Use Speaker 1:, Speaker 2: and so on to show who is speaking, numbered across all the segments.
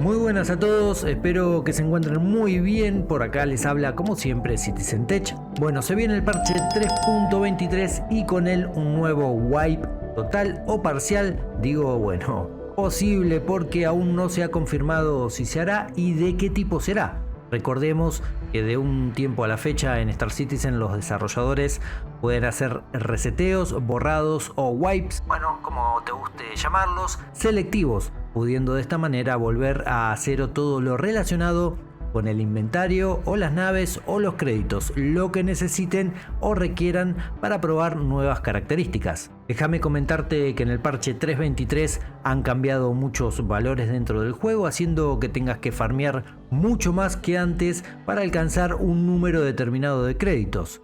Speaker 1: Muy buenas a todos, espero que se encuentren muy bien. Por acá les habla como siempre Citizen Tech. Bueno, se viene el parche 3.23 y con él un nuevo wipe total o parcial. Digo, bueno, posible porque aún no se ha confirmado si se hará y de qué tipo será. Recordemos que de un tiempo a la fecha en Star Citizen los desarrolladores pueden hacer reseteos, borrados o wipes, bueno, como te guste llamarlos, selectivos, pudiendo de esta manera volver a cero todo lo relacionado con el inventario o las naves o los créditos, lo que necesiten o requieran para probar nuevas características. Déjame comentarte que en el parche 3.23 han cambiado muchos valores dentro del juego, haciendo que tengas que farmear mucho más que antes para alcanzar un número determinado de créditos.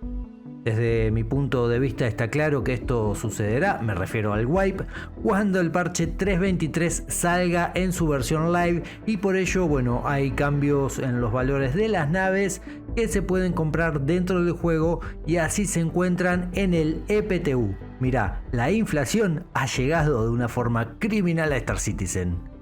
Speaker 1: Desde mi punto de vista está claro que esto sucederá, me refiero al wipe, cuando el parche 3.23 salga en su versión live y por ello, bueno, hay cambios en los valores de las naves que se pueden comprar dentro del juego y así se encuentran en el EPTU. Mirá, la inflación ha llegado de una forma criminal a Star Citizen.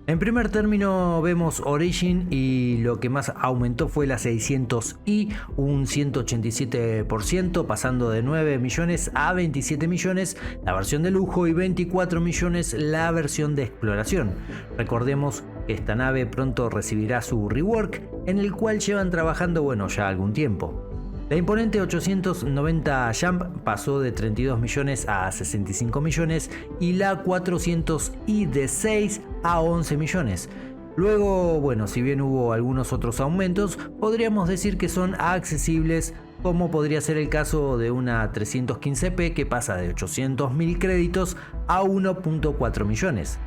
Speaker 1: En primer término vemos Origin y lo que más aumentó fue la 600i, un 187%, pasando de 9 millones a 27 millones la versión de lujo y 24 millones la versión de exploración. Recordemos que esta nave pronto recibirá su rework, en el cual llevan trabajando ya algún tiempo. La imponente 890 Jump pasó de 32 millones a 65 millones y la 400i de 6 a 11 millones. Luego, si bien hubo algunos otros aumentos, podríamos decir que son accesibles, como podría ser el caso de una 315p que pasa de 800.000 créditos a 1.4 millones.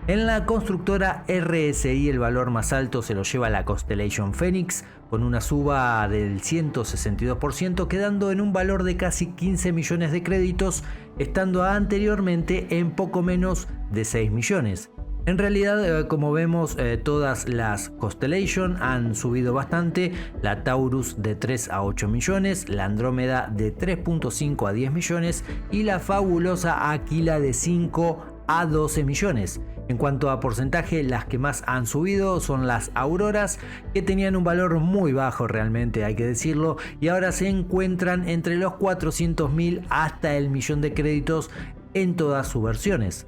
Speaker 1: En la constructora RSI el valor más alto se lo lleva la Constellation Phoenix con una suba del 162%, quedando en un valor de casi 15 millones de créditos, estando anteriormente en poco menos de 6 millones. En realidad, como vemos, todas las Constellation han subido bastante, la Taurus de 3 a 8 millones, la Andrómeda de 3.5 a 10 millones y la fabulosa Aquila de 5 a 12 millones. En cuanto a porcentaje, las que más han subido son las Auroras, que tenían un valor muy bajo realmente, hay que decirlo, y ahora se encuentran entre los 400.000 hasta el millón de créditos en todas sus versiones.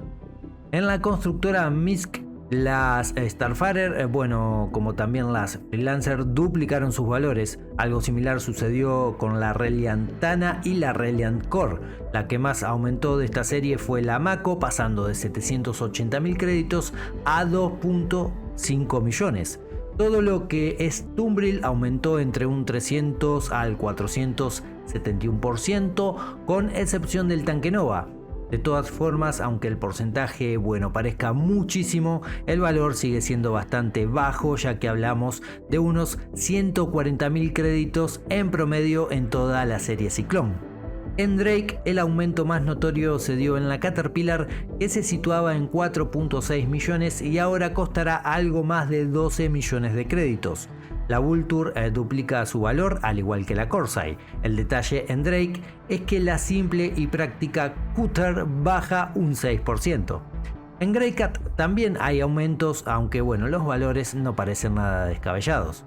Speaker 1: En la constructora Misk, las Starfarer, como también las Freelancer, duplicaron sus valores. Algo similar sucedió con la Reliant Tana y la Reliant Core. La que más aumentó de esta serie fue la Mako, pasando de 780.000 créditos a 2.5 millones. Todo lo que es Tumbril aumentó entre un 300 al 471%, con excepción del tanque Nova. De todas formas, aunque el porcentaje parezca muchísimo, el valor sigue siendo bastante bajo, ya que hablamos de unos 140.000 créditos en promedio en toda la serie Ciclón. En Drake el aumento más notorio se dio en la Caterpillar, que se situaba en 4.6 millones y ahora costará algo más de 12 millones de créditos. La Vulture duplica su valor, al igual que la Corsair. El detalle en Drake es que la simple y práctica Cutter baja un 6%. En Greycat también hay aumentos, aunque los valores no parecen nada descabellados.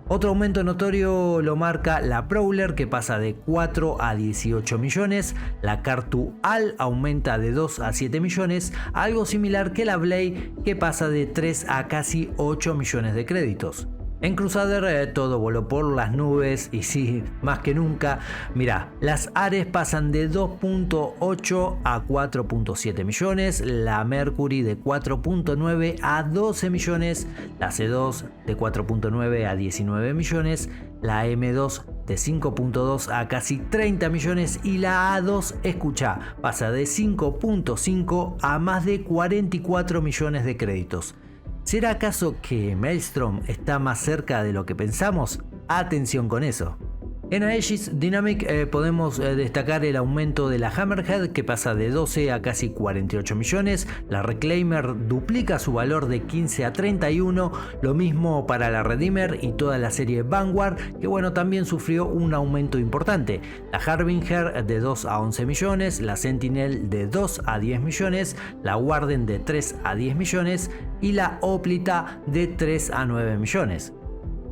Speaker 1: Otro aumento notorio lo marca la Prowler, que pasa de 4 a 18 millones, la Cartu Al aumenta de 2 a 7 millones, algo similar que la Blade, que pasa de 3 a casi 8 millones de créditos. En Crusader todo voló por las nubes y sí, más que nunca. Mirá, las Ares pasan de 2.8 a 4.7 millones, la Mercury de 4.9 a 12 millones, la C2 de 4.9 a 19 millones, la M2 de 5.2 a casi 30 millones y la A2, escucha, pasa de 5.5 a más de 44 millones de créditos. ¿Será acaso que Maelstrom está más cerca de lo que pensamos? Atención con eso. En Aegis Dynamic podemos destacar el aumento de la Hammerhead, que pasa de 12 a casi 48 millones, la Reclaimer duplica su valor de 15 a 31, lo mismo para la Redeemer y toda la serie Vanguard, que bueno, también sufrió un aumento importante, la Harbinger de 2 a 11 millones, la Sentinel de 2 a 10 millones, la Warden de 3 a 10 millones y la Hoplita de 3 a 9 millones.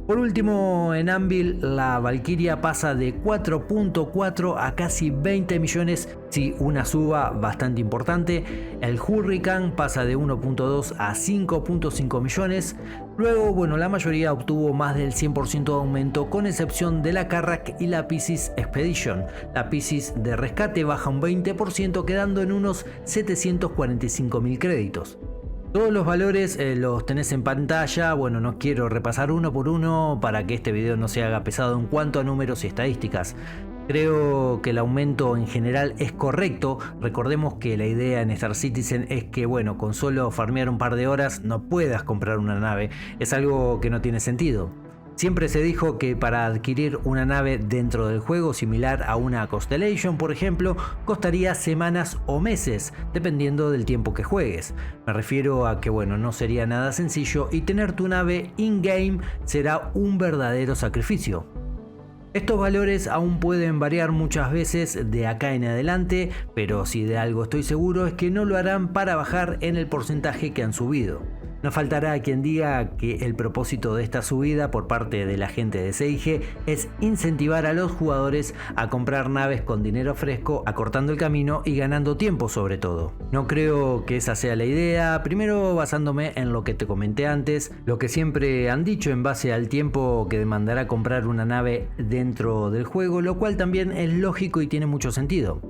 Speaker 1: Por último, en Anvil, la Valkyria pasa de 4.4 a casi 20 millones, sí, una suba bastante importante. El Hurricane pasa de 1.2 a 5.5 millones. Luego, bueno, la mayoría obtuvo más del 100% de aumento, con excepción de la Carrack y la Pisces Expedition. La Pisces de rescate baja un 20%, quedando en unos 745.000 créditos. Todos los valores los tenés en pantalla. Bueno, no quiero repasar uno por uno para que este video no se haga pesado en cuanto a números y estadísticas. Creo que el aumento en general es correcto. Recordemos que la idea en Star Citizen es que, bueno, con solo farmear un par de horas no puedas comprar una nave. Es algo que no tiene sentido. Siempre se dijo que para adquirir una nave dentro del juego, similar a una Constellation por ejemplo, costaría semanas o meses, dependiendo del tiempo que juegues. Me refiero a que, bueno, no sería nada sencillo y tener tu nave in-game será un verdadero sacrificio. Estos valores aún pueden variar muchas veces de acá en adelante, pero si de algo estoy seguro es que no lo harán para bajar en el porcentaje que han subido. No faltará quien diga que el propósito de esta subida por parte de la gente de CIG es incentivar a los jugadores a comprar naves con dinero fresco, acortando el camino y ganando tiempo sobre todo. No creo que esa sea la idea, primero basándome en lo que te comenté antes, lo que siempre han dicho en base al tiempo que demandará comprar una nave dentro del juego, lo cual también es lógico y tiene mucho sentido.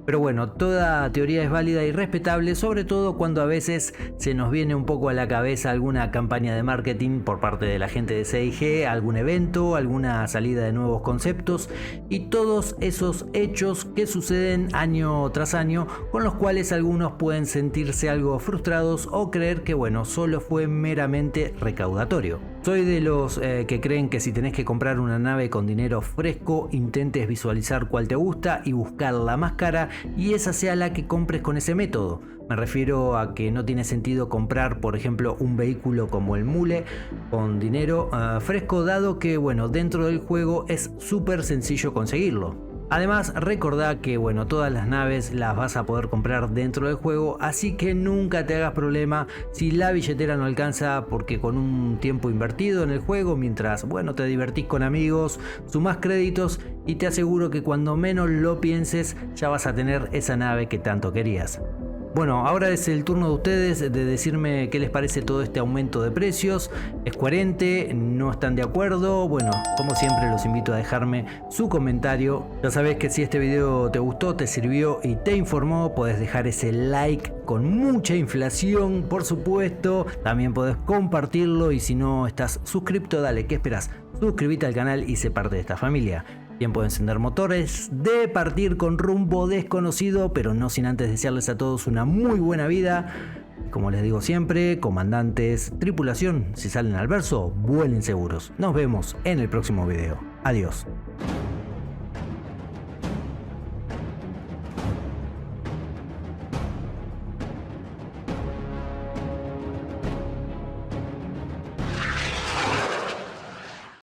Speaker 1: Pero bueno, toda teoría es válida y respetable, sobre todo cuando a veces se nos viene un poco a la cabeza alguna campaña de marketing por parte de la gente de CIG, algún evento, alguna salida de nuevos conceptos y todos esos hechos que suceden año tras año, con los cuales algunos pueden sentirse algo frustrados o creer que, bueno, solo fue meramente recaudatorio. Soy de los que creen que si tenés que comprar una nave con dinero fresco, intentes visualizar cuál te gusta y buscar la más cara y esa sea la que compres con ese método. Me refiero a que no tiene sentido comprar, por ejemplo, un vehículo como el Mule con dinero fresco, dado que, bueno, dentro del juego es súper sencillo conseguirlo. Además, recordá que, bueno, todas las naves las vas a poder comprar dentro del juego, así que nunca te hagas problema si la billetera no alcanza, porque con un tiempo invertido en el juego, mientras, bueno, te divertís con amigos, sumás créditos y te aseguro que cuando menos lo pienses ya vas a tener esa nave que tanto querías. Bueno, ahora es el turno de ustedes de decirme qué les parece todo este aumento de precios. ¿Es coherente? ¿No están de acuerdo? Bueno, como siempre los invito a dejarme su comentario. Ya sabes que si este video te gustó, te sirvió y te informó, podés dejar ese like con mucha inflación, por supuesto. También podés compartirlo y si no estás suscripto, dale, ¿qué esperas? Suscríbete al canal y sé parte de esta familia. Tiempo de encender motores, de partir con rumbo desconocido, pero no sin antes desearles a todos una muy buena vida. Como les digo siempre, comandantes, tripulación, si salen al verso, vuelen seguros. Nos vemos en el próximo video. Adiós.